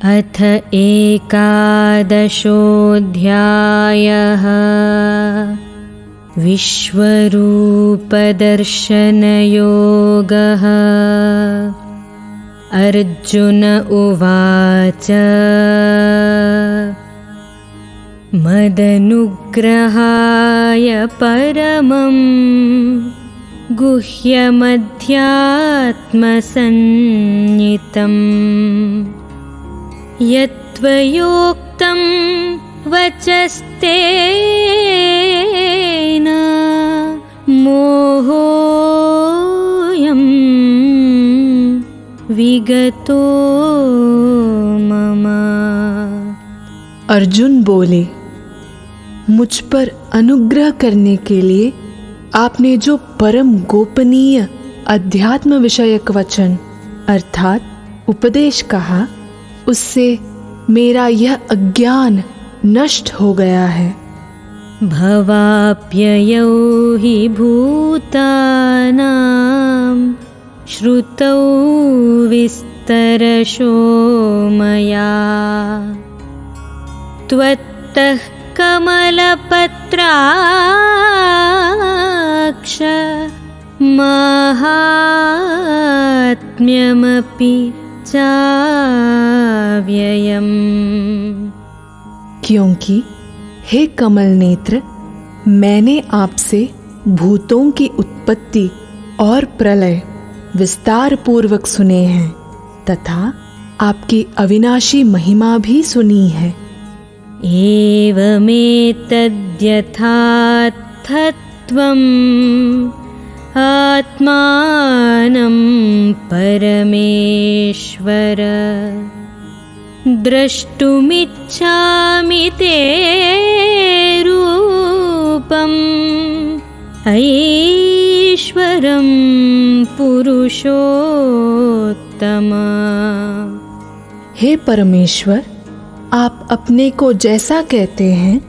अथ एकादशोऽध्यायः। विश्वरूपदर्शनयोगः। अर्जुन उवाच मदनुग्रहाय परमं गुह्यमध्यात्मसंज्ञितम् यत्त्वयोक्तं वचस्तेन मोहोऽयं विगतो मम। अर्जुन बोले, मुझ पर अनुग्रह करने के लिए आपने जो परम गोपनीय अध्यात्म विषयक वचन अर्थात उपदेश कहा, उससे मेरा यह अज्ञान नष्ट हो गया है। भवाप्ययौ हि भूतानां श्रुतौ विस्तरशो मया त्वत्तः कमलपत्राक्ष माहात्म्यमपि चाव्ययम्। क्योंकि हे कमल नेत्र, मैंने आपसे भूतों की उत्पत्ति और प्रलय विस्तार पूर्वक सुने हैं तथा आपकी अविनाशी महिमा भी सुनी है। एवमेतद्यथार्थत्वम् आत्मानं परमेश्वर द्रष्टुमिच्छामि ते रूपम् ऐश्वरं पुरुषोत्तम। हे परमेश्वर, आप अपने को जैसा कहते हैं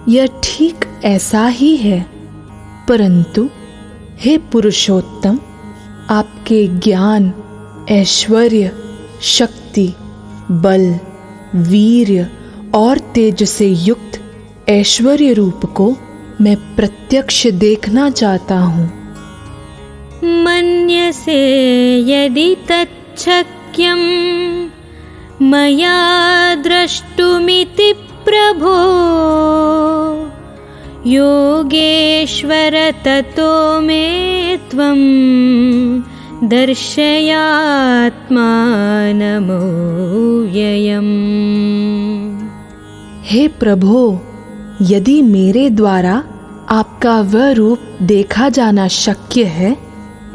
यह ठीक ऐसा ही है, परंतु हे पुरुषोत्तम, आपके ज्ञान, ऐश्वर्य, शक्ति, बल, वीर्य और तेज से युक्त ऐश्वर्य रूप को मैं प्रत्यक्ष देखना चाहता हूँ। मन्यसे यदि तच्छक्यं मया द्रष्टुमिति प्रभो योगेश्वर ततो मे त्वं दर्शयात्मानमव्ययम्। हे प्रभो, यदि मेरे द्वारा आपका वह रूप देखा जाना शक्य है,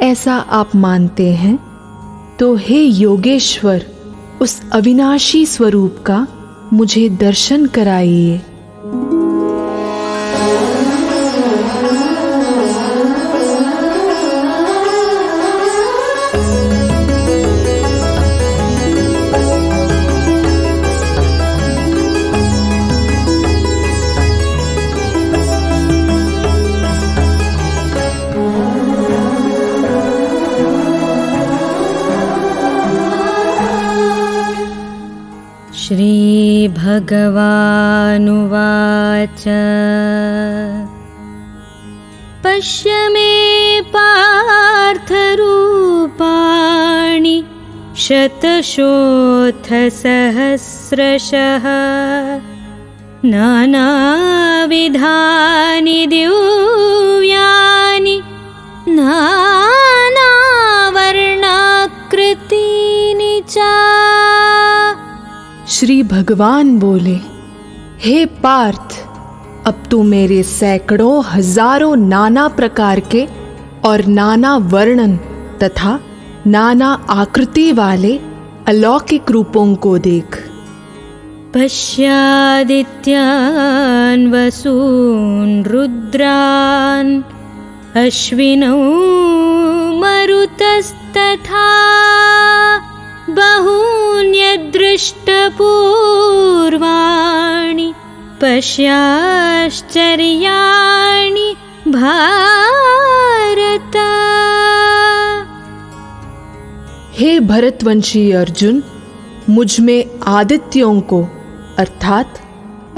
ऐसा आप मानते हैं, तो हे योगेश्वर, उस अविनाशी स्वरूप का मुझे दर्शन कराइए। श्रीभगवानुवाच पश्य मे पार्थरूपाणि शतशोऽथ सहस्रशः नानाविधानि दिव्यानि नानावर्णाकृतीनि च। श्री भगवान बोले, हे पार्थ, अब तू मेरे सैकड़ों हजारों नाना प्रकार के और नाना वर्णन तथा नाना आकृति वाले अलौकिक रूपों को देख। पश्यादित्यान् वसून् रुद्रान् अश्विनौ मरुतस्तथा बहून्यदृष्टपूर्वाणि पश्याश्चर्याणि भारत। हे भरतवंशी अर्जुन, मुझ में आदित्यों को अर्थात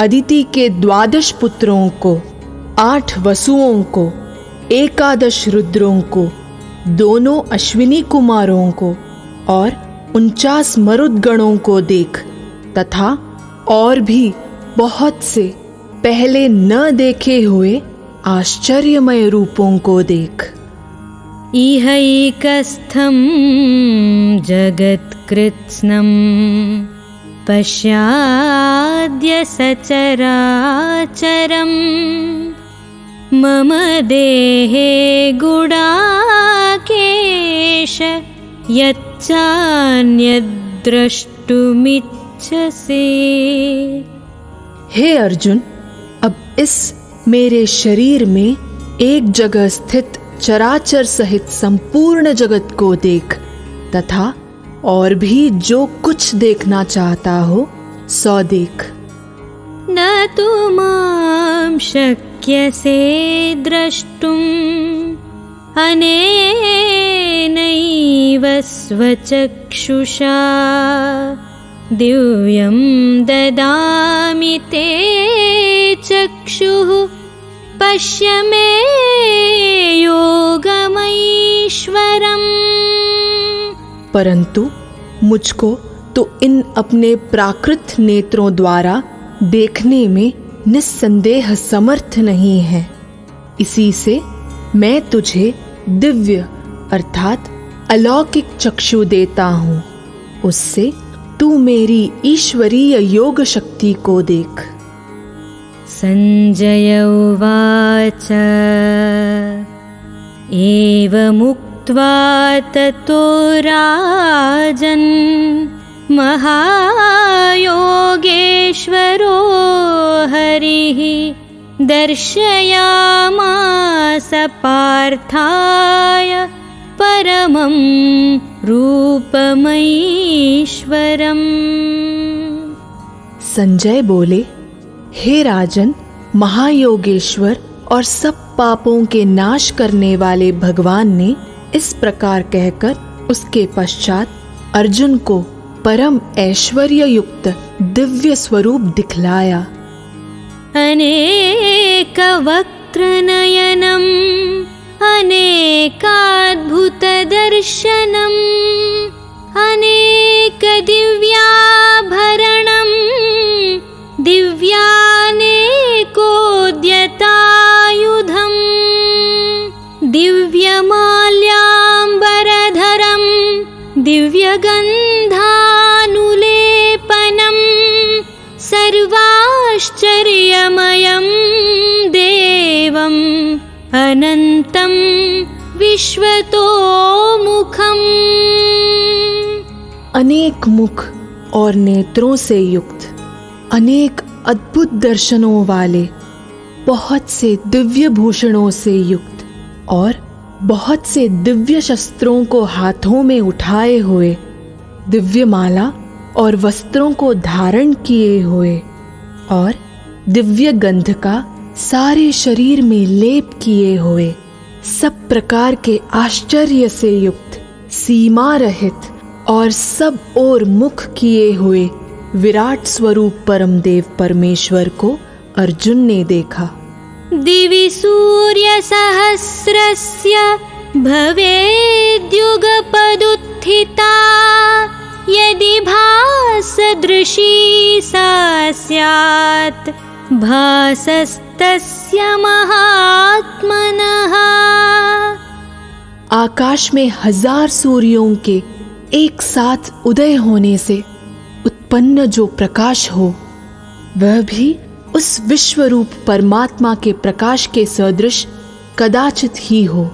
अदिति के 12 पुत्रों को, 8 वसुओं को, 11 रुद्रों को, 2 अश्विनी कुमारों को और 49 मरुद्गणों को देख तथा और भी बहुत से पहले न देखे हुए आश्चर्यमय रूपों को देख। इहैकस्थं जगत्कृत्स्नं पश्याद्य सचराचरं मम देहे गुडाकेश यच्चान्यद्द्रष्टुमिच्छसि। हे अर्जुन, अब इस मेरे शरीर में एक जगह स्थित चराचर सहित संपूर्ण जगत को देख तथा और भी जो कुछ देखना चाहता हो सो देख। न तु मां शक्यसे द्रष्टुम् अनेनैव स्वचक्षुषा दिव्यं ददामि ते चक्षुः पश्य मे योगमैश्वरम्। परंतु मुझको तो इन अपने प्राकृत नेत्रों द्वारा देखने में निस्संदेह समर्थ नहीं है। इसी से मैं तुझे दिव्य अर्थात अलौकिक चक्षु देता हूँ, उससे तू मेरी ईश्वरीय योग शक्ति को देख। संजय उवाच एवमुक्त्वा ततो राजन् महायोगेश्वरो हरिः दर्शयामास पार्थाय परमं रूपमैश्वरम्। संजय बोले, हे राजन, महायोगेश्वर और सब पापों के नाश करने वाले भगवान ने इस प्रकार कहकर उसके पश्चात अर्जुन को परम ऐश्वर्य युक्त दिव्य स्वरूप दिखलाया। अनेक वक्त्रनयनम् अनेकाद्भुत दर्शनम् अनेक दिव्याभरणम् दिव्यानेकोद्यतायुधम् दिव्यमाल्याम्बरधरम् दिव्यगन्धानुलेपनम् सर्वाश्चर्यमयं देवम् अनन्तं विश्वतोमुखम्। अनेक मुख और नेत्रों से युक्त, अनेक अद्भुत दर्शनों वाले, बहुत से दिव्य भूषणों से युक्त और बहुत से दिव्य शस्त्रों को हाथों में उठाए हुए, दिव्य माला और वस्त्रों को धारण किए हुए और दिव्य गंध का सारे शरीर में लेप किए हुए, सब प्रकार के आश्चर्य से युक्त, सीमा रहित और सब ओर मुख किए हुए विराट स्वरूप परमदेव परमेश्वर को अर्जुन ने देखा। दिवि सूर्यसहस्रस्य भवेद्युगपदुत्थिता यदि भासदृशी सा स्यात् भासस्तस्य महात्मनः। आकाश में 1000 सूर्यों के एक साथ उदय होने से उत्पन्न जो प्रकाश हो, वह भी उस विश्वरूप परमात्मा के प्रकाश के सदृश कदाचित ही हो।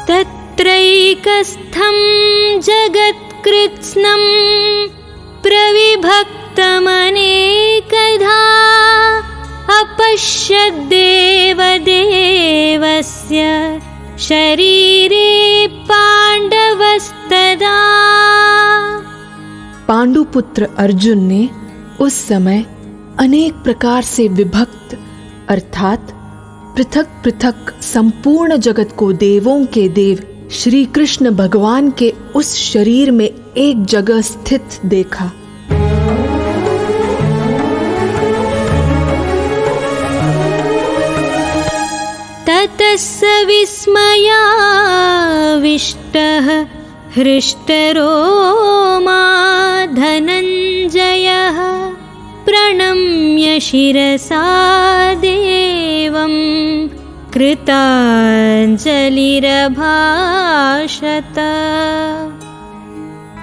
तत्रैकस्थं जगत्कृत्स्नं प्रविभक्तमनेकधा अपश्यद्देवदेवस्य शरीरे पांडवस्तदा। पांडुपुत्र अर्जुन ने उस समय अनेक प्रकार से विभक्त अर्थात पृथक पृथक संपूर्ण जगत को देवों के देव श्री कृष्ण भगवान के उस शरीर में एक जगह स्थित देखा। ततस्स विस्मयाविष्टः हृष्टरोमा धनञ्जयः प्रणम्य शिरसा देवं कृताञ्जलिरभाषत।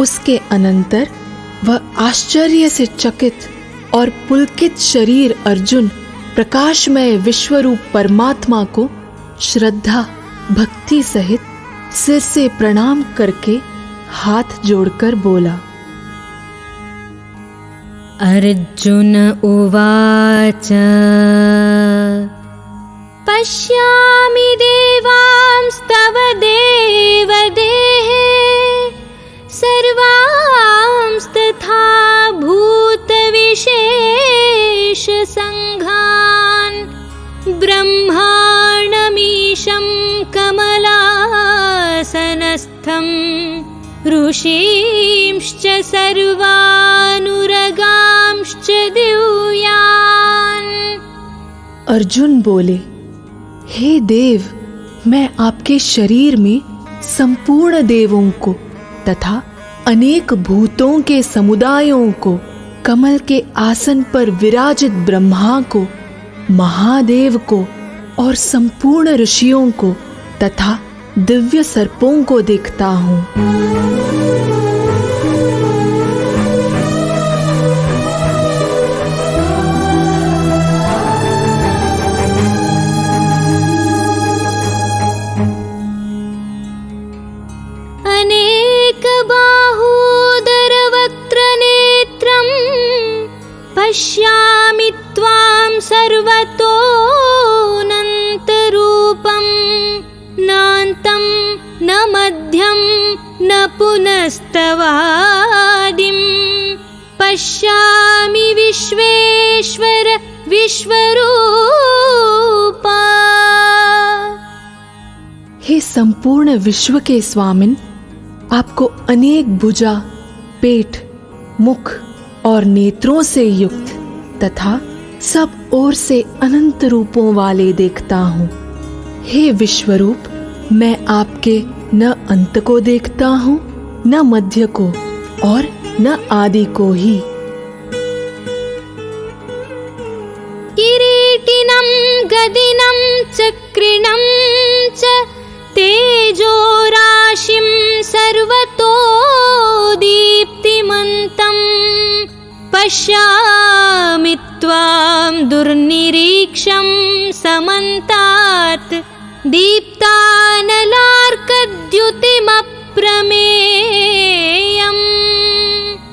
उसके अनंतर वह आश्चर्य से चकित और पुलकित शरीर अर्जुन प्रकाशमय विश्वरूप परमात्मा को श्रद्धा भक्ति सहित सिर से प्रणाम करके हाथ जोड़कर बोला। अर्जुन उवाच पश्यामि देवांस्तव देवदेहे सर्वांस्तथा भूतविशेषसङ्घान् ब्रह्माणमीशं कमलासनस्थं ऋषींश्च सर्वानुरगांश्च दिव्यान्। अर्जुन बोले, हे देव, मैं आपके शरीर में संपूर्ण देवों को तथा अनेक भूतों के समुदायों को, कमल के आसन पर विराजित ब्रह्मा को, महादेव को और संपूर्ण ऋषियों को तथा दिव्य सर्पों को देखता हूँ। पश्यामि त्वां सर्वतोऽनन्तरूपं नान्तं न मध्यं न पुनस्तवादिं पश्यामि विश्वेश्वर विश्वरूपा। हे संपूर्ण विश्व के स्वामिन, आपको अनेक भुजा, पेट, मुख और नेत्रों से युक्त तथा सब ओर से अनंत रूपों वाले देखता हूँ। हे विश्वरूप, मैं आपके न अंत को देखता हूँ, न मध्य को और न आदि को ही। किरीटिनं गदिनं चक्रिणं च तेजो राशिं सर्वतो दीप्तिमन्तं पश्यामि त्वां दुर्निरीक्षं समन्तात् दीप्तानलार्कद्युतिमप्रमेयम्।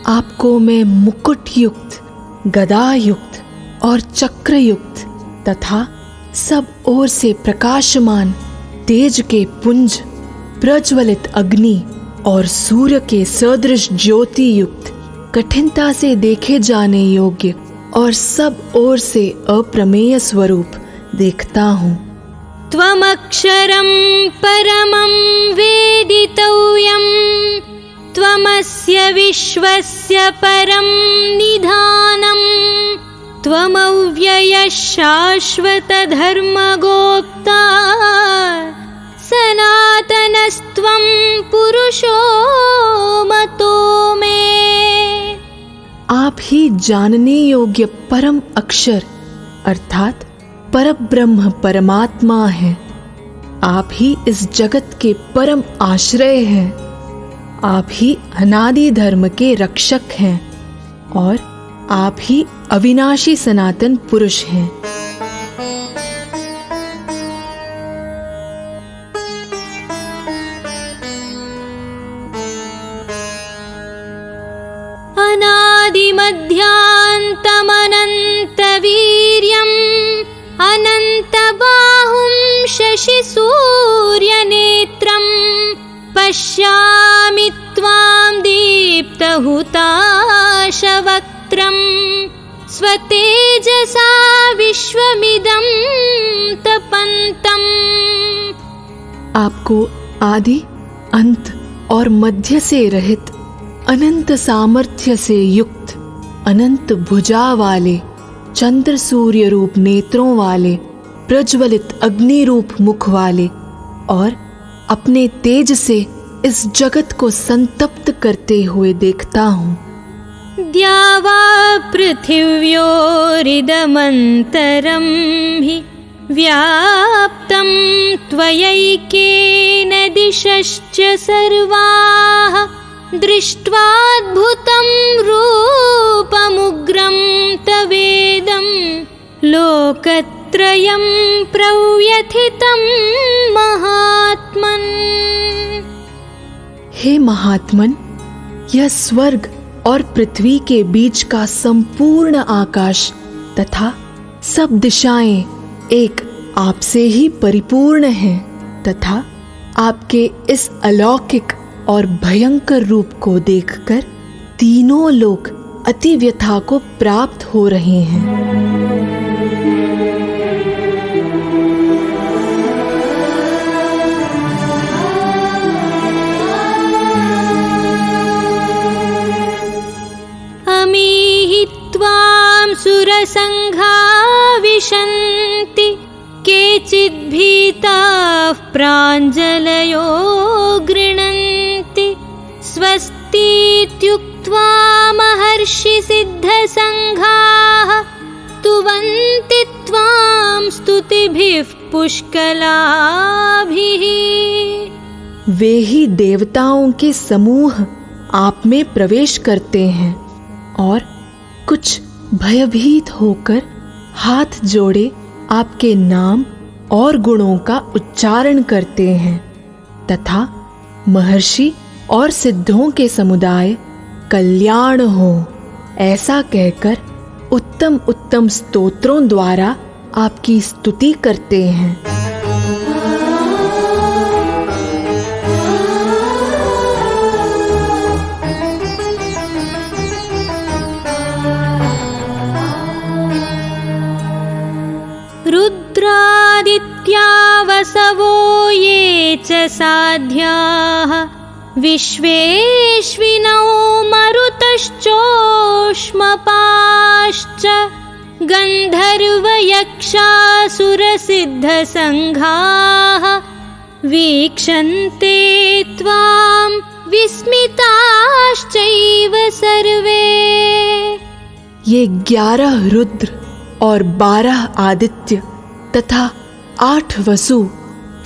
आपको मैं मुकुट युक्त, गदा युक्त और चक्र युक्त तथा सब ओर से प्रकाशमान तेज के पुंज, प्रज्वलित अग्नि और सूर्य के सदृश ज्योति युक्त, कठिनता से देखे जाने योग्य और सब ओर से अप्रमेय स्वरूप देखता हूँ। त्वमक्षरं परमं वेदितव्यं त्वमस्य विश्वस्य परं निधानं त्वमव्ययः शाश्वतधर्मगोप्ता सनातनस्त्वं पुरुषो मतो मे। आप ही जानने योग्य परम अक्षर अर्थात परब्रह्म परमात्मा है। आप ही इस जगत के परम आश्रय हैं। आप ही अनादि धर्म के रक्षक हैं और आप ही अविनाशी सनातन पुरुष हैं। अनादिमध्यान्तमनन्तवीर्यम् अनन्तबाहुं शशिसूर्यनेत्रं पश्यामि त्वां दीप्तहुताशवक्त्रं स्वतेजसा विश्वमिदं तपन्तम्। आपको आदि, अंत और मध्य से रहित, अनंत सामर्थ्य से युक्त, अनंत भुजा वाले, चंद्र सूर्य रूप नेत्रों वाले, प्रज्वलित अग्नि रूप मुख वाले और अपने तेज से इस जगत को संतप्त करते हुए देखता हूँ। द्यावा पृथिव्योरिदमन्तरं हि व्याप्तं त्वयैकेन दिशश्च सर्वाः। दृष्ट्वाद्भुतं रूपमुग्रं तवेदं लोकत्रयं प्रव्यथितं महात्मन्। हे महात्मन, यह स्वर्ग और पृथ्वी के बीच का संपूर्ण आकाश तथा सब दिशाएं एक आपसे ही परिपूर्ण हैं तथा आपके इस अलौकिक और भयंकर रूप को देखकर तीनों लोग अति व्यथा को प्राप्त हो रहे हैं। त्वां सुरसङ्घा विशन्ति केचिद्भीताः प्राञ्जलयो गृह्णन्ति। स्वस्तीत्युक्त्वा महर्षिसिद्धसङ्घाः स्तुवन्ति त्वां स्तुतिभिः पुष्कलाभिः। वे ही देवताओं के समूह आप में प्रवेश करते हैं और कुछ भयभीत होकर हाथ जोड़े आपके नाम और गुणों का उच्चारण करते हैं तथा महर्षि और सिद्धों के समुदाय कल्याण हो ऐसा कहकर उत्तम उत्तम स्तोत्रों द्वारा आपकी स्तुति करते हैं। रुद्रादित्या वसवो ये च साध्याः विश्वेश्विनौ मरुतश्चोष्मपाश्च गन्धर्वयक्षासुरसिद्धसङ्घाः वीक्षन्ते त्वां विस्मिताश्चैव सर्वे। ये 11 रुद्र और 12 आदित्य तथा 8 वसु,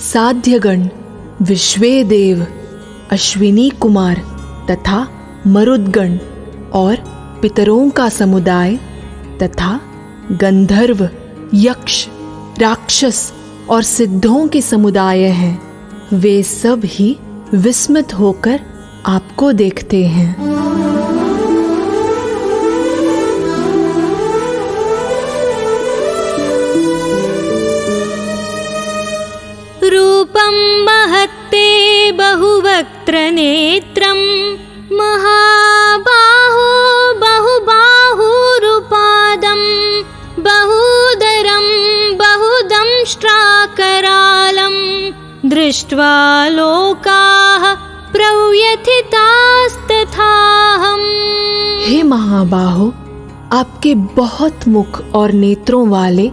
साध्यगण, विश्वेदेव, अश्विनी कुमार तथा मरुद्गण और पितरों का समुदाय तथा गंधर्व, यक्ष, राक्षस और सिद्धों के समुदाय हैं। वे सब ही विस्मित होकर आपको देखते हैं। रूपं महत्ते बहुवक्त्रनेत्रं महाबाहो बहुबाहुरुपादं बहुदरं बहुदंष्ट्राकरालं दृष्ट्वा लोकाः प्रव्यथितास्तथाहम्। हे महाबाहो, आपके बहुत मुख और नेत्रों वाले,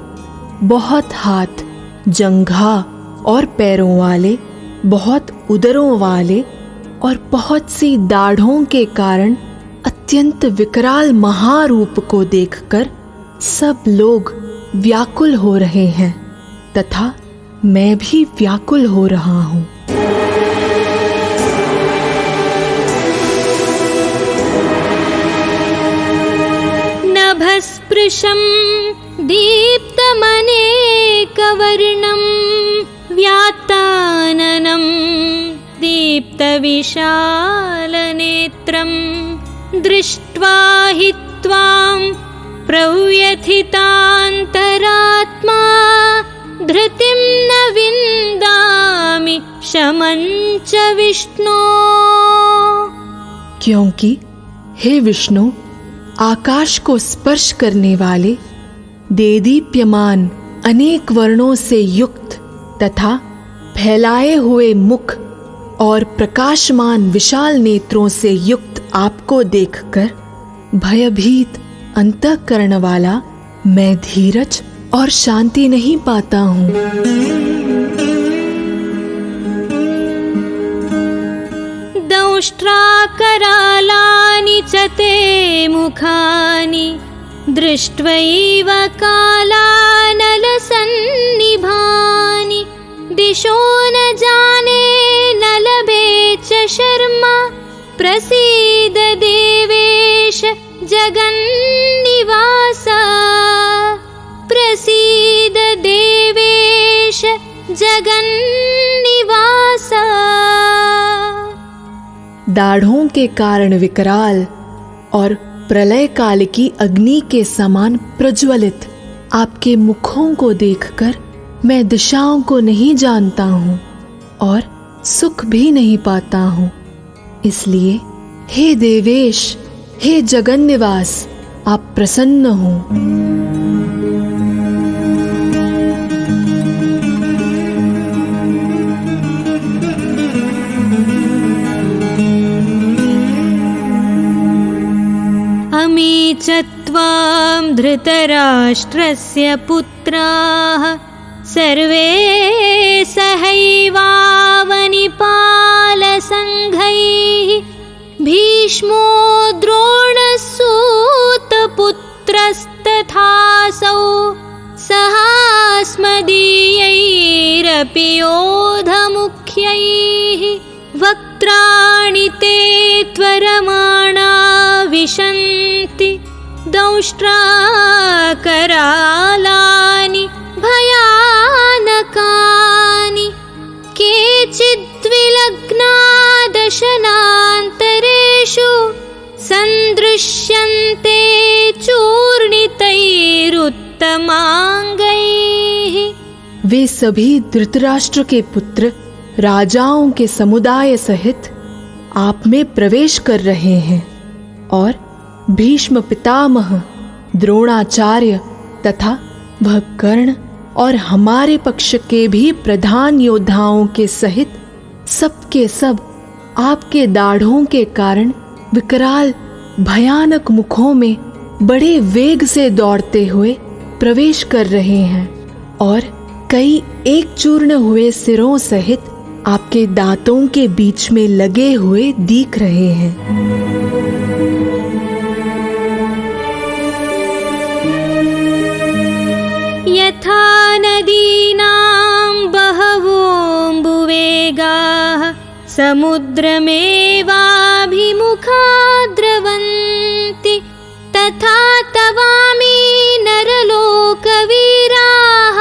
बहुत हाथ, जंघा और पैरों वाले, बहुत उदरों वाले और बहुत सी दाढ़ों के कारण अत्यंत विकराल महारूप को देखकर सब लोग व्याकुल हो रहे हैं तथा मैं भी व्याकुल हो रहा हूँ। नभस्पृशं दीप्तमनेकवर्णं व्यात्ताननं दीप्तविशालनेत्रं दृष्ट्वा हि त्वां प्रव्यथितान्तरात्मा धृतिं न विन्दामि शमं च विष्णो। क्योंकि हे विष्णु, आकाश को स्पर्श करने वाले देदीप्यमान अनेक वर्णों से युक्त तथा फैलाए हुए मुख और प्रकाशमान विशाल नेत्रों से युक्त आपको देखकर भयभीत अंतःकरण वाला मैं धीरज और शांति नहीं पाता हूँ। दंष्ट्राकरालानि च ते मुखानि दृष्ट्वैव कालानलसन्निभानि दिशो न जाने न लभे च शर्मा प्रसीद देवेश जगन्निवास प्रसीद देवेश जगन्निवास। दाढ़ों के कारण विकराल और प्रलय काल की अग्नि के समान प्रज्वलित आपके मुखों को देखकर मैं दिशाओं को नहीं जानता हूँ और सुख भी नहीं पाता हूँ। इसलिए हे देवेश, हे जगन्निवास, आप प्रसन्न हो। अमी च त्वां धृतराष्ट्रस्य पुत्राः सर्वे सहैवावनिपालसङ्घैः भीष्मो द्रोणसूतपुत्रस्तथासौ सहास्मदीयैरपि योधमुख्यैः वक्त्राणि ते त्वरमाणा विशन्ति दंष्ट्राकरालानि भयानकानि केचिद्विलग्ना दशनान्तरेषु सन्दृश्यन्ते चूर्णितैरुत्तमाङ्गैः। वे सभी धृतराष्ट्र के पुत्र राजाओं के समुदाय सहित आप में प्रवेश कर रहे हैं और भीष्म पितामह, द्रोणाचार्य तथा वह कर्ण और हमारे पक्ष के भी प्रधान योद्धाओं के सहित सबके सब आपके दाढ़ों के कारण विकराल भयानक मुखों में बड़े वेग से दौड़ते हुए प्रवेश कर रहे हैं और कई एक चूर्ण हुए सिरों सहित आपके दांतों के बीच में लगे हुए दिख रहे हैं। यथा नदीनां बहवोऽम्बुवेगाः समुद्रमेवाभिमुखा द्रवन्ति तथा तवामि नरलोकवीराः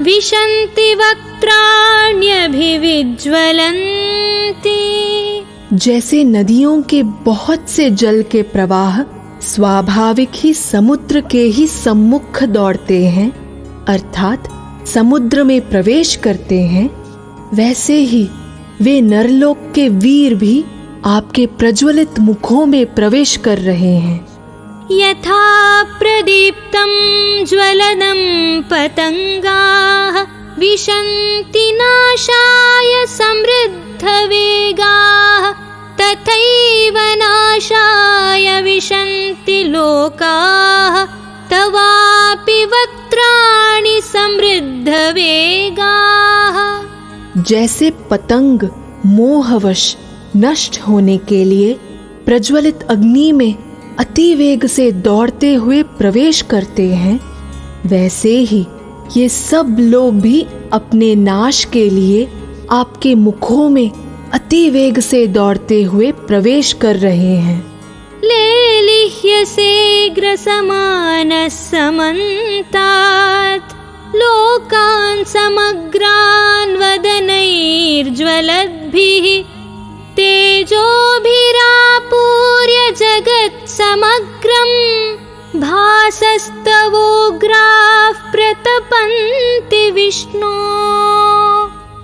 विशन्ति वक्त्राण्यभिविज्वलन्ति। जैसे नदियों के बहुत से जल के प्रवाह स्वाभाविक ही समुद्र के ही सम्मुख दौड़ते हैं अर्थात समुद्र में प्रवेश करते हैं, वैसे ही वे नरलोक के वीर भी आपके प्रज्वलित मुखों में प्रवेश कर रहे हैं। यथा प्रदीप्तं ज्वलनं पतंगाः विशन्ति नाशाय समृद्धवेगाः तथैव नाशाय विशन्ति लोकाः तवापि वक्त्राणि समृद्धवेगाः। जैसे पतंग मोहवश नष्ट होने के लिए प्रज्वलित अग्नि में अति वेग से दौड़ते हुए प्रवेश करते हैं, वैसे ही ये सब लोग भी अपने नाश के लिए आपके मुखों में अति वेग से दौड़ते हुए प्रवेश कर रहे हैं। लेलिह्यसे ग्रसमानः समन्तात् लोकान् समग्रान् वदनैर्ज्वलद्भिः तेजोभिरापूर्य जगत् समग्रं भासस्तवोग्राः प्रतपन्ति विष्णो।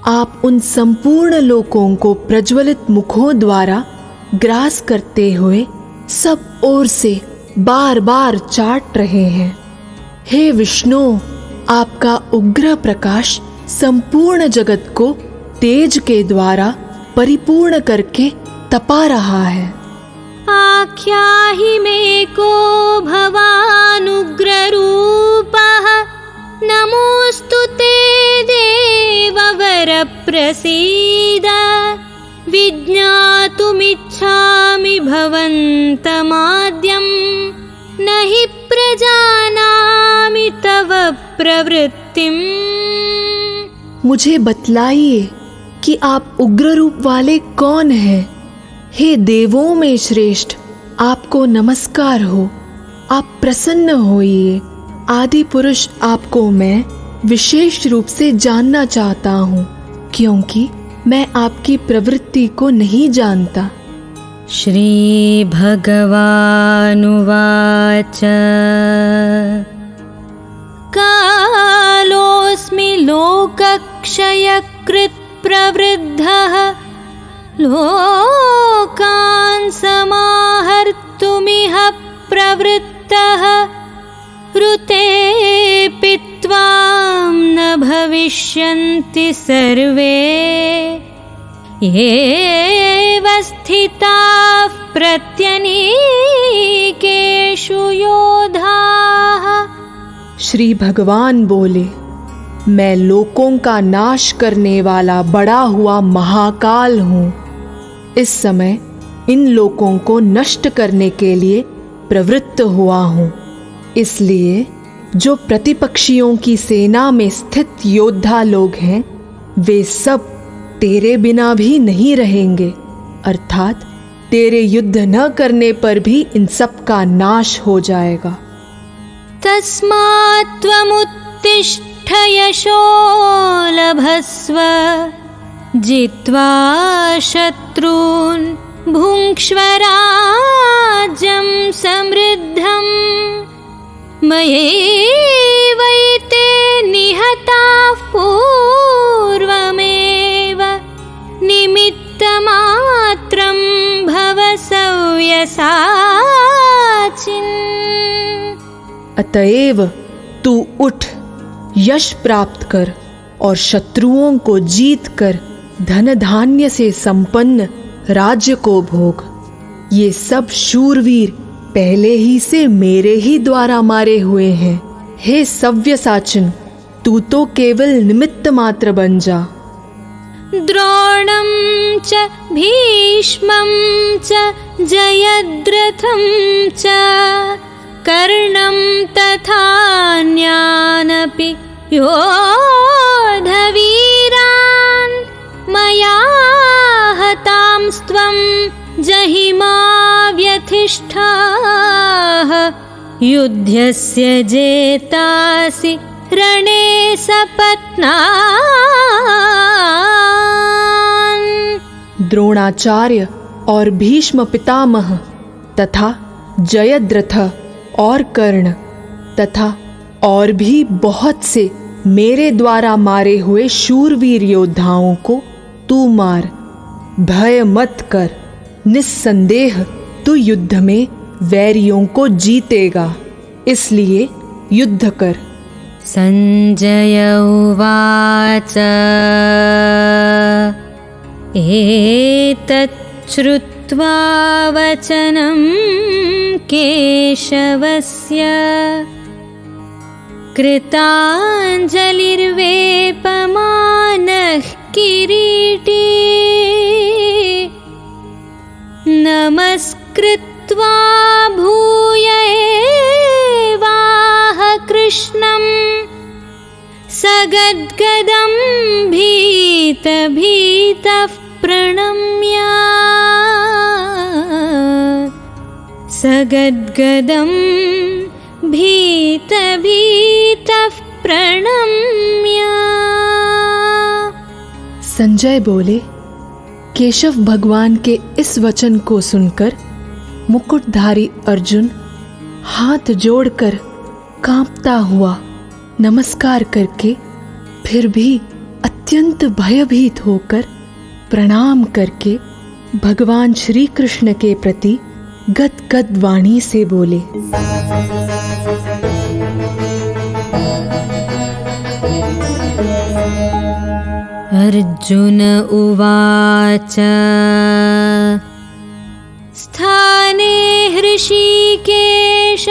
आप उन संपूर्ण लोकों को प्रज्वलित मुखों द्वारा ग्रास करते हुए सब ओर से बार बार चाट रहे हैं। हे विष्णु, आपका उग्र प्रकाश संपूर्ण जगत को तेज के द्वारा परिपूर्ण करके तपा रहा है। आख्याहि मे को भवानुग्र रूपः, नमोऽस्तु ते देववर प्रसीद। विज्ञातुमिच्छामि भवन्तमाद्यं, न हि प्रजानामि तव प्रवृत्तिम्। मुझे बतलाइए कि आप उग्र रूप वाले कौन हैं। हे देवों में श्रेष्ठ, आपको नमस्कार हो। आप प्रसन्न होइए। आदि पुरुष आपको मैं विशेष रूप से जानना चाहता हूँ, क्योंकि मैं आपकी प्रवृत्ति को नहीं जानता। श्री भगवानुवाच कालोऽस्मि लोकक्षयकृत् प्रवृद्धः, लोकान् समाहर्तुमिह प्रवृत्तः। ऋतेऽपि त्वां न भविष्यन्ति सर्वे, एव स्थिताः प्रत्यनीकेषु योधाः। श्री भगवान बोले, मैं लोकों का नाश करने वाला बड़ा हुआ महाकाल हूँ। इस समय इन लोकों को नष्ट करने के लिए प्रवृत्त हुआ हूँ। इसलिए जो प्रतिपक्षियों की सेना में स्थित योद्धा लोग हैं, वे सब तेरे बिना भी नहीं रहेंगे, अर्थात तेरे युद्ध न करने पर भी इन सब का नाश हो जाएगा। तस्मात् त्वमुत्तिष्ठ यशो लभस्व, जित्वा शत्रून् भुङ्क्ष्व राज्यं समृद्धम्। मयैवैते निहताः पूर्वमेव, निमित्तमात्रं भव सव्यसाचिन्। अतएव तू उठ, यश प्राप्त कर और शत्रुओं को जीत कर धन धान्य से संपन्न राज्य को भोग। ये सब शूरवीर पहले ही से मेरे ही द्वारा मारे हुए हैं। हे सव्यसाचिन, तू तो केवल निमित्त मात्र बन जा। द्रोणं च भीष्मं च जयद्रथं च, कर्णं तथान्यानपि योधवीरान्। मया हतांस्त्वं जहिमा व्यथिष्ठाः, युध्यस्य जेतासि रणे सपत्नान्। द्रोणाचार्य और भीष्म पितामह तथा जयद्रथ और कर्ण तथा और भी बहुत से मेरे द्वारा मारे हुए शूरवीर योद्धाओं को तू मार। भय मत कर, निस्संदेह तू युद्ध में वैरियों को जीतेगा, इसलिए युद्ध कर। संजय उवाच एतत् श्रुत्वा वचनं केशवस्य, कृताञ्जलिर्वेपमानः किरीटी। नमस्कृत्वा भूय एवाह कृष्णं, सगद्गदं भीतभीतः प्रणम्य। सगद्गदं भीतभीतः प्रणम्य। संजय बोले, केशव भगवान के इस वचन को सुनकर मुकुटधारी अर्जुन हाथ जोड़कर कांपता हुआ नमस्कार करके फिर भी अत्यंत भयभीत होकर प्रणाम करके भगवान श्री कृष्ण के प्रति गदगद वाणी से बोले। अर्जुन उवाच स्थाने हृषीकेश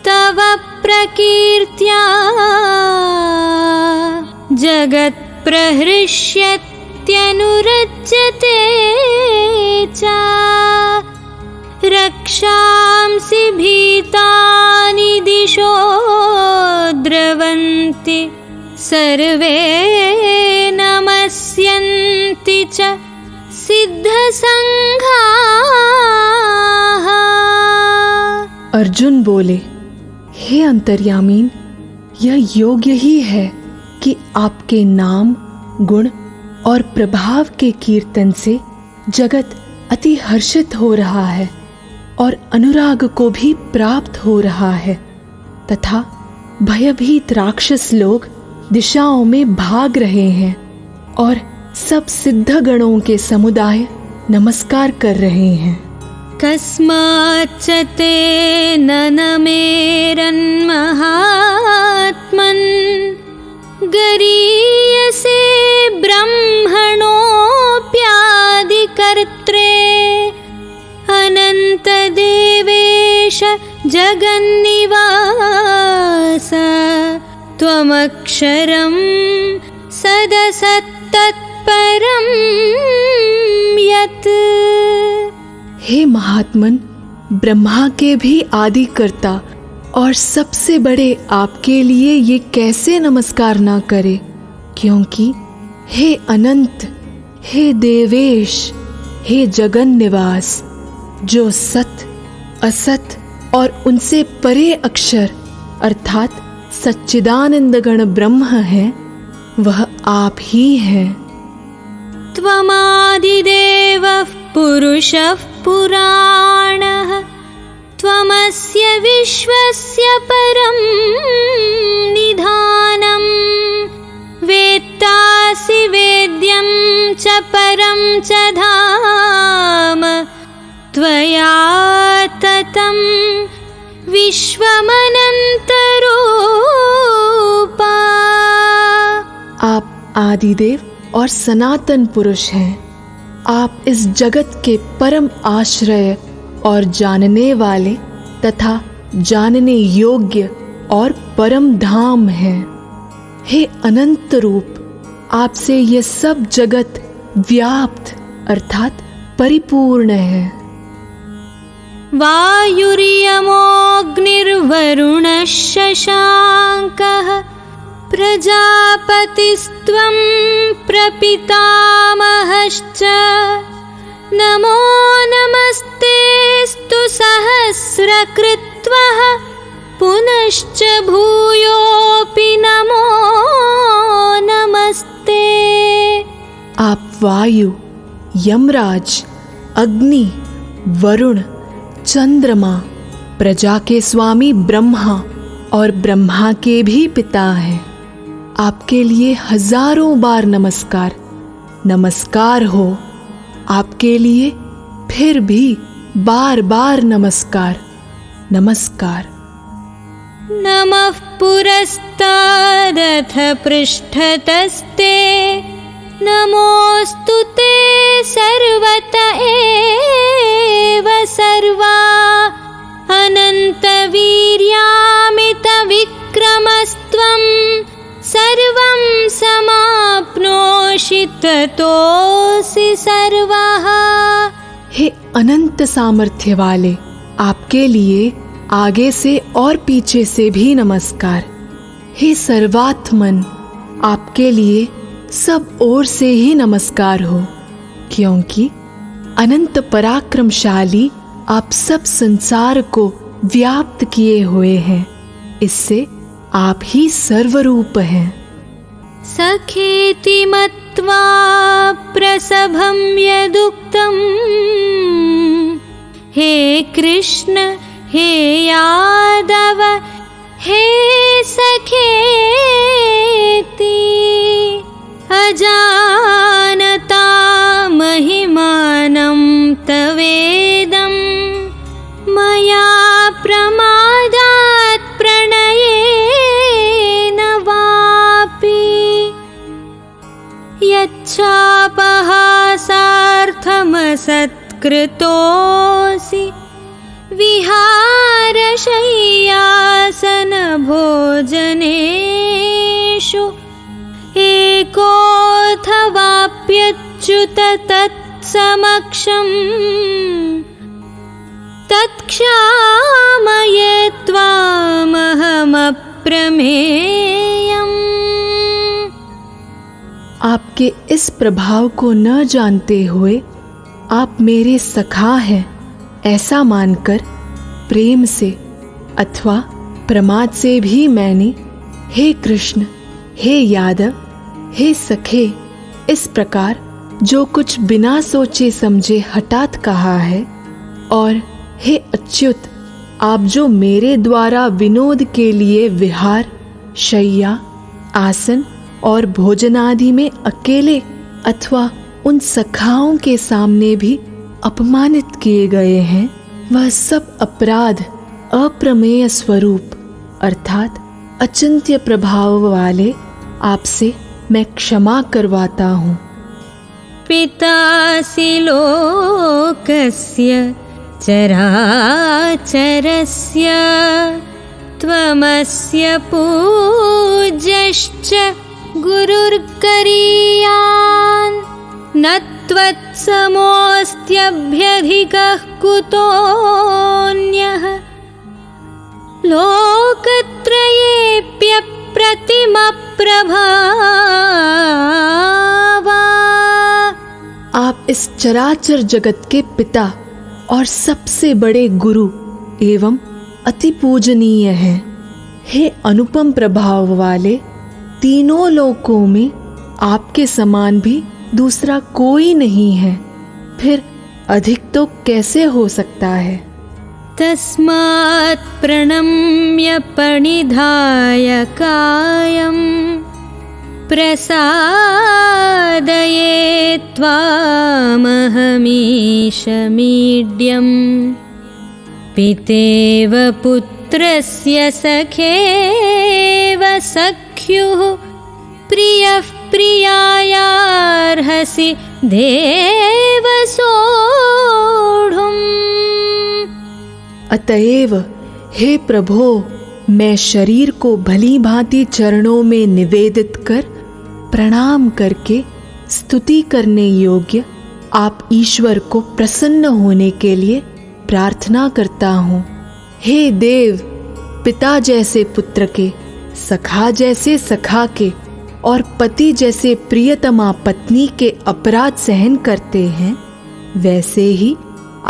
तव प्रकीर्त्या जगत्प्रहृष्यत्यनुरज्यते च रक्षांसि भीतानि दिशो द्रवन्ति सर्वे नमस्यन्ति च सिद्धसंघाः। अर्जुन बोले, हे अंतर्यामीन, यह योग्य ही है कि आपके नाम, गुण और प्रभाव के कीर्तन से जगत अति हर्षित हो रहा है और अनुराग को भी प्राप्त हो रहा है तथा भयभीत राक्षस लोग दिशाओं में भाग रहे हैं और सब सिद्ध गणों के समुदाय नमस्कार कर रहे हैं। कस्माच्च तेन नमेरन्महात्मन् गरीयसे ब्रह्मणोऽप्यादिकर्त्रे अनन्तदेवेश जगन्निवास त्वमक्षरं सदसत्तत्परं यत्। हे महात्मन, ब्रह्मा के भी आदि कर्ता और सबसे बड़े आपके लिए ये कैसे नमस्कार ना करे, क्योंकि हे अनंत, हे देवेश, हे जगन निवास, जो सत, असत और उनसे परे अक्षर अर्थात सच्चिदानंद गण ब्रह्म है, वह आप ही हैं। त्वमादिदेवः पुरुषः पुराणः त्वमस्य विश्वस्य परं निधानं वेत्तासि वेद्यं च परं च धाम त्वया ततं विश्वमनन्तरूपा। आप आदिदेव और सनातन पुरुष हैं। आप इस जगत के परम आश्रय और जानने वाले तथा जानने योग्य और परम धाम हैं। हे अनंत रूप, आपसे ये सब जगत व्याप्त अर्थात परिपूर्ण है। वायुर्यमोऽग्निर्वरुणः शशाङ्कः प्रजापतिस्त्वं प्रपितामहश्च नमो नमस्तेस्तु सहस्रकृत्वः पुनश्च भूयोऽपि नमो नमस्ते। आप वायु, यमराज, अग्नि, वरुण, चंद्रमा, प्रजा के स्वामी ब्रह्मा और ब्रह्मा के भी पिता हैं। आपके लिए हजारों बार नमस्कार, नमस्कार हो। आपके लिए फिर भी बार बार नमस्कार, नमस्कार। नमः पुरस्तादथ पृष्ठतस्ते नमोऽस्तु ते सर्वत एव सर्वा अनन्तवीर्यामितविक्रमस्त्वं सर्वं समाप्नोषि त्वतोऽसि सर्वः। हे अनंत सामर्थ्य वाले, आपके लिए आगे से और पीछे से भी नमस्कार। हे सर्वात्मन, आपके लिए सब ओर से ही नमस्कार हो, क्योंकि अनंत पराक्रमशाली आप सब संसार को व्याप्त किए हुए हैं। इससे आप ही सर्वरूप हैं। सखेति मत्वा प्रसभं यदुक्तं हे कृष्ण हे यादव हे सखेति अजानता महिमानं तवेदं कृतोऽसि विहारशय्यासनभोजनेषु एकोऽथवाप्यच्युत तत्समक्षम् तत्क्षामये त्वामहमप्रमेयम्। आपके इस प्रभाव को न जानते हुए आप मेरे सखा हैं ऐसा मानकर प्रेम से अथवा प्रमाद से भी मैंने हे कृष्ण, हे यादव, हे सखे इस प्रकार जो कुछ बिना सोचे समझे हठात कहा है, और हे अच्युत, आप जो मेरे द्वारा विनोद के लिए विहार, शय्या, आसन और भोजनादि में अकेले अथवा उन सखाओं के सामने भी अपमानित किए गए हैं, वह सब अपराध अप्रमेय स्वरूप अर्थात अचिंत्य प्रभाव वाले आपसे मैं क्षमा करवाता हूँ। पितासि लोकस्य चराचरस्य त्वमस्य पूज्यश्च गुरुर्गरीयान् न त्वत्समोऽस्त्यभ्यधिकः कुतोऽन्यः लोकत्रयेऽप्यप्रतिमप्रभावा। आप इस चराचर जगत के पिता और सबसे बड़े गुरु एवं अति पूजनीय हैं। हे अनुपम प्रभाव वाले, तीनों लोकों में आपके समान भी दूसरा कोई नहीं है, फिर अधिक तो कैसे हो सकता है। तस्मात् प्रणम्य प्रणिधाय कायं प्रसादये त्वामहमीशमीड्यम् पितेव पुत्रस्य सखेव सख्युः प्रियः प्रियायार्हसि देव सोढुम्। अतएव हे प्रभो, मैं शरीर को भली भांति चरणों में निवेदित कर प्रणाम करके स्तुति करने योग्य आप ईश्वर को प्रसन्न होने के लिए प्रार्थना करता हूँ। हे देव, पिता जैसे पुत्र के, सखा जैसे सखा के और पति जैसे प्रियतमा पत्नी के अपराध सहन करते हैं, वैसे ही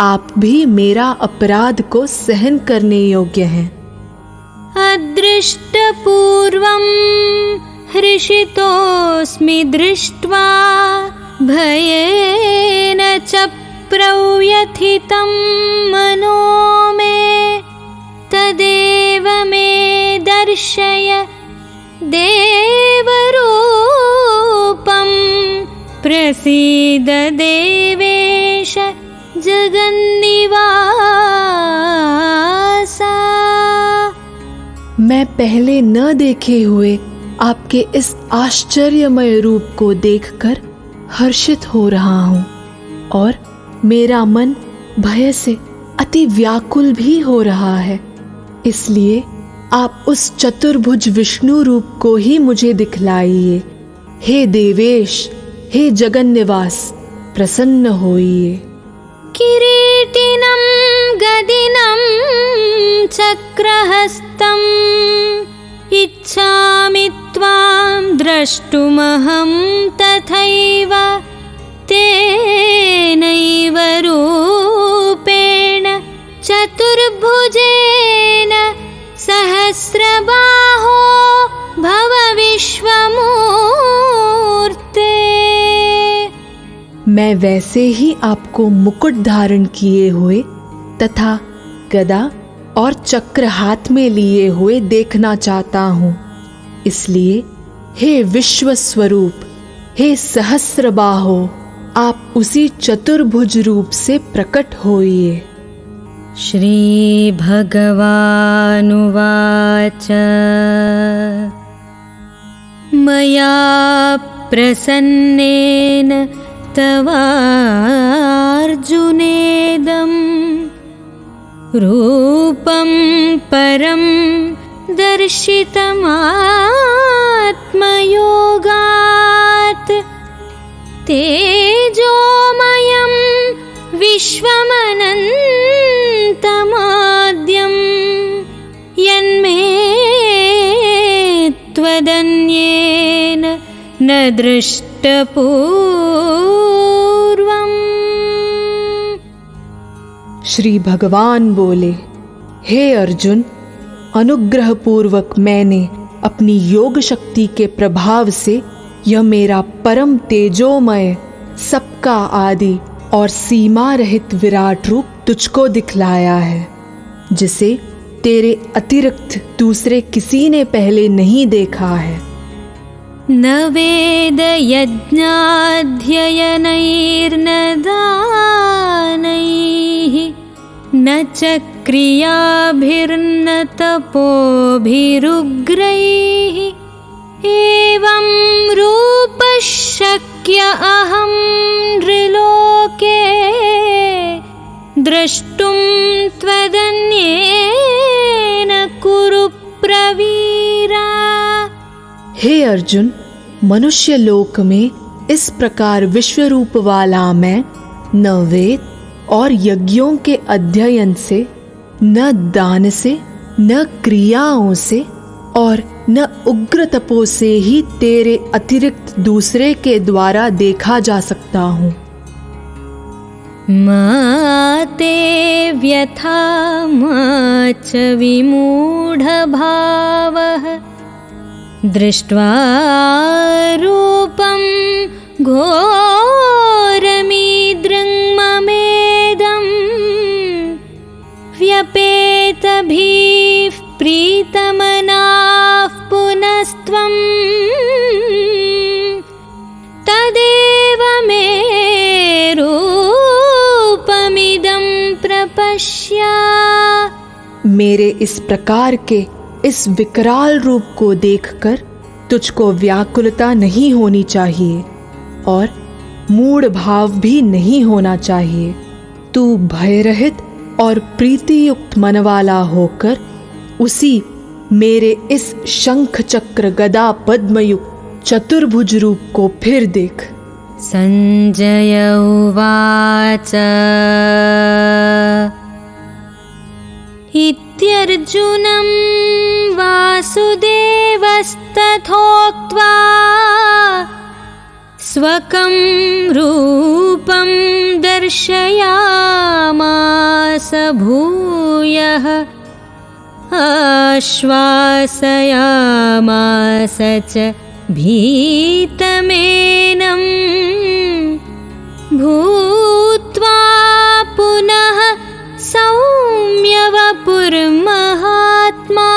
आप भी मेरा अपराध को सहन करने योग्य हैं। अदृष्टपूर्वं हृषितोऽस्मि दृष्ट्वा भयेन च प्रव्यथितं मनो मे तदेव मे दर्शय देवरूपं प्रसीद देवेश जगन्निवासा। मैं पहले न देखे हुए आपके इस आश्चर्यमय रूप को देखकर हर्षित हो रहा हूँ और मेरा मन भय से अति व्याकुल भी हो रहा है। इसलिए आप उस चतुर्भुज विष्णु रूप को ही मुझे दिखलाइए। हे देवेश, हे जगन्निवास, प्रसन्न होइए। किरीटिनं गदिनं चक्रहस्तम् इच्छामि त्वां द्रष्टुमहं तथैव तेनैव रूपेण चतुर्भुजेन सहस्रबाहो भव विश्वमूर्ते। मैं वैसे ही आपको मुकुट धारण किए हुए तथा गदा और चक्र हाथ में लिए हुए देखना चाहता हूँ। इसलिए हे विश्व स्वरूप, हे सहस्रबाहो, आप उसी चतुर्भुज रूप से प्रकट होइए। श्री भगवानुवाच मया प्रसन्नेन तवार्जुनेदं रूपं परं दर्शितमात्मयोगात् तेजोमयं विश्वमनन्तमाद्यं यन्मे त्वदन्येन न दृष्टपूर्वम्। श्री भगवान बोले, हे अर्जुन, अनुग्रह पूर्वक मैंने अपनी योग शक्ति के प्रभाव से यह मेरा परम तेजोमय, सबका आदि और सीमा रहित विराट रूप तुझको दिखलाया है, जिसे तेरे अतिरिक्त दूसरे किसी ने पहले नहीं देखा है। न वेद यज्ञाध्ययनैर्न दानैः न च क्रियाभिर्न तपोभिरुग्रैः एवं रूपः शक्य अहं नृलोके द्रष्टुं त्वदन्येन कुरु प्रवीरा। हे अर्जुन, मनुष्य लोक में इस प्रकार विश्वरूप वाला मैं न वेद और यज्ञों के अध्ययन से, न दान से, न क्रियाओं से और न उग्र तपो से ही तेरे अतिरिक्त दूसरे के द्वारा देखा जा सकता हूँ। मा ते व्यथा मा च विमूढभावः दृष्ट्वा रूपं घोरमीदृङ्ममेदं व्यपेतभिः प्रीतमनाः पुनस्त्वं तदेव मे रूपमिदं प्रपश्य। मेरे इस प्रकार के इस विकराल रूप को देखकर तुझको व्याकुलता नहीं होनी चाहिए और मूढ़ भाव भी नहीं होना चाहिए। तू भयरहित और प्रीतियुक्त मन वाला होकर उसी मेरे इस शंख चक्र गदा पद्मयुक्त चतुर्भुज रूप को फिर देख। संजय उवाच इत्यर्जुनं वासुदेवस्तथोक्त्वा स्वकं रूपं दर्शयामास भूयः आश्वासयामास च भीतमेनं भूत्वा पुनः सौम्य वपुर्महात्मा।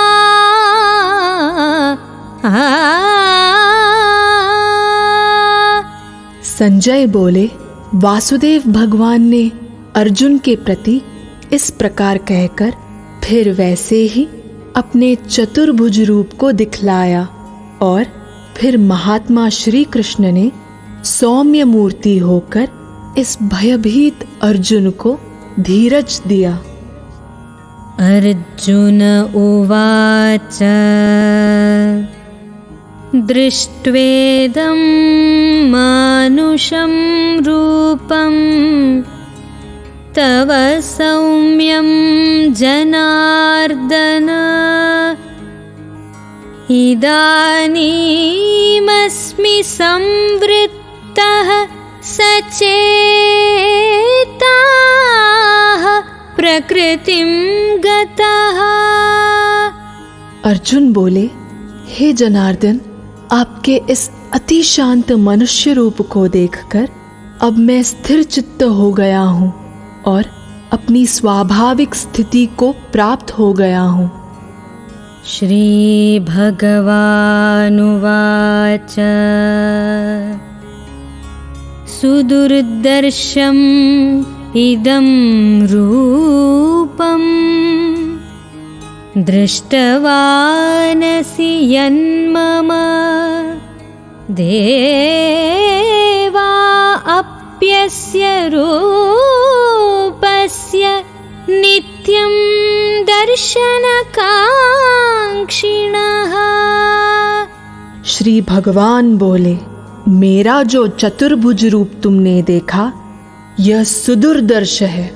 संजय बोले, वासुदेव भगवान ने अर्जुन के प्रति इस प्रकार कहकर फिर वैसे ही अपने चतुर्भुज रूप को दिखलाया और फिर महात्मा श्री कृष्ण ने सौम्य मूर्ति होकर इस भयभीत अर्जुन को धीरज दिया। अर्जुन उवाच दृष्ट्वेदं मानुषं रूपं तव सौम्यं जनार्दन इदानीमस्मि संवृत्तः सचेताः प्रकृतिं गतः। अर्जुन बोले, हे जनार्दन, आपके इस अति शांत मनुष्य रूप को देखकर अब मैं स्थिर चित्त हो गया हूँ और अपनी स्वाभाविक स्थिति को प्राप्त हो गया हूँ। श्री भगवानुवाच सुदुर्दर्शम् इदं रूपम् दृष्टवानसि यन्मम देवा रूपस्य नित्यं दर्शनकाङ्क्षिणः। श्री भगवान बोले, मेरा जो चतुर्भुज रूप तुमने देखा यह सुदुर्दर्श है,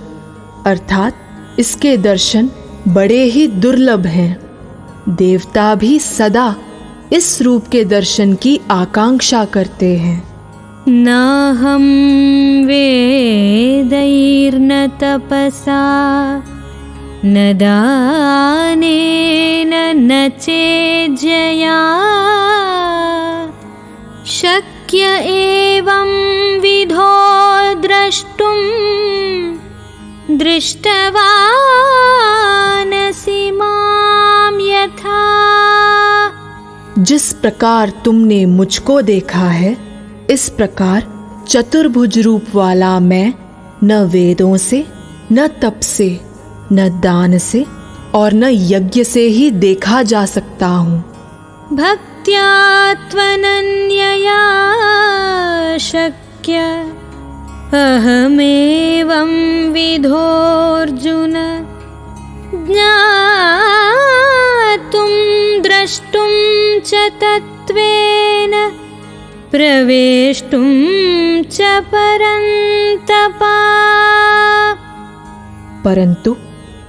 अर्थात इसके दर्शन बड़े ही दुर्लभ हैं। देवता भी सदा इस रूप के दर्शन की आकांक्षा करते हैं। नाहं वेदैर्न तपसा न दानेन न चेज्जया शक्य एवं विधो द्रष्टुं दृष्टवानसि मां यथा। जिस प्रकार तुमने मुझको देखा है, इस प्रकार चतुर्भुज रूप वाला मैं न वेदों से, न तप से, न दान से और न यज्ञ से ही देखा जा सकता हूँ। भक्त्या त्वनन्यया शक्य अहमेवं विधोऽर्जुन ज्ञातुं द्रष्टुं च तत्त्वेन प्रवेष्टुं च परन्तप। परंतु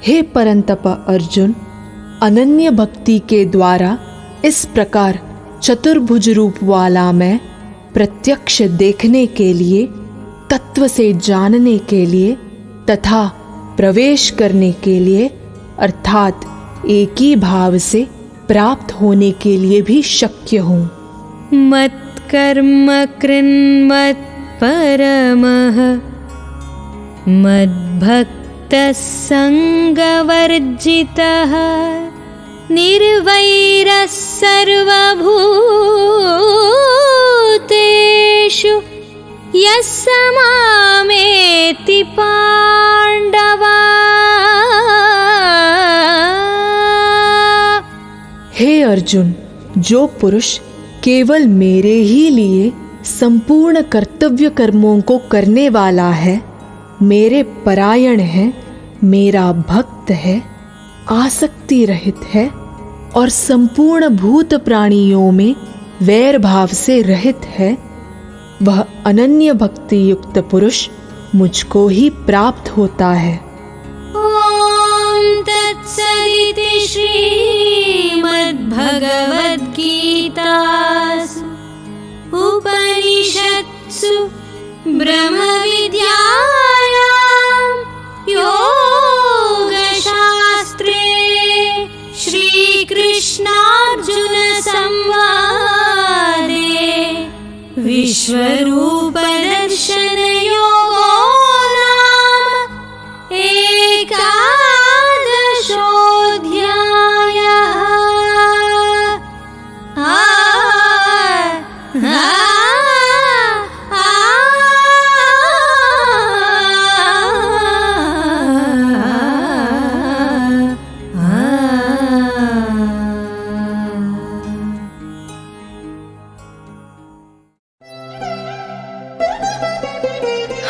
हे परंतप अर्जुन, अनन्य भक्ति के द्वारा इस प्रकार चतुर्भुज रूप वाला मैं प्रत्यक्ष देखने के लिए, तत्व से जानने के लिए तथा प्रवेश करने के लिए अर्थात एक ही भाव से प्राप्त होने के लिए भी शक्य हूँ। मत्कर्म कृन्मत्परमः मद्भक्तः संगवर्जितः निर्वैरः सर्वभूतेषु यः स मामेति पाण्डव। हे अर्जुन, जो पुरुष केवल मेरे ही लिए संपूर्ण कर्तव्य कर्मों को करने वाला है, मेरे परायण है, मेरा भक्त है, आसक्ति रहित है और संपूर्ण भूत प्राणियों में वैर भाव से रहित है, वह अनन्य भक्ति युक्त पुरुष मुझको ही प्राप्त होता है। ओम तत्सदिति श्रीमद्भगवद्गीतासु उपनिषत्सु ब्रह्मविद्यायां योगशास्त्रे श्रीकृष्णार्जुन संवादे विश्वरूपदर्शनयोगो नाम एकादशोऽध्यायः।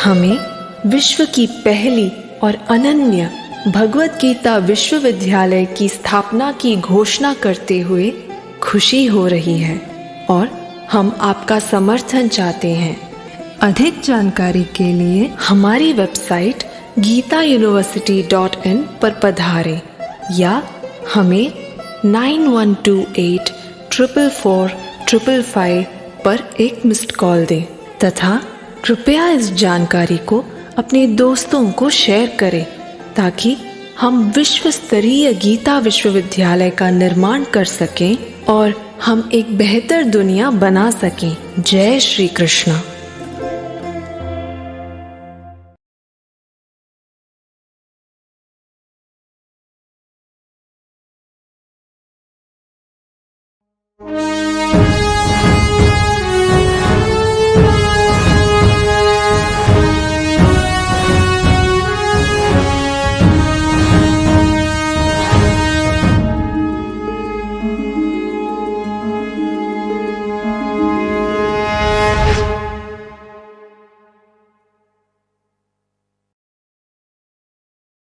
हमें विश्व की पहली और अनन्य भगवत गीता विश्वविद्यालय की स्थापना की घोषणा करते हुए खुशी हो रही है और हम आपका समर्थन चाहते हैं। अधिक जानकारी के लिए हमारी वेबसाइट gitauniversity.in पर पधारें या हमें 9128444555 पर एक मिस्ड कॉल दें तथा कृपया इस जानकारी को अपने दोस्तों को शेयर करें ताकि हम विश्व स्तरीय गीता विश्वविद्यालय का निर्माण कर सकें और हम एक बेहतर दुनिया बना सकें। जय श्री कृष्ण।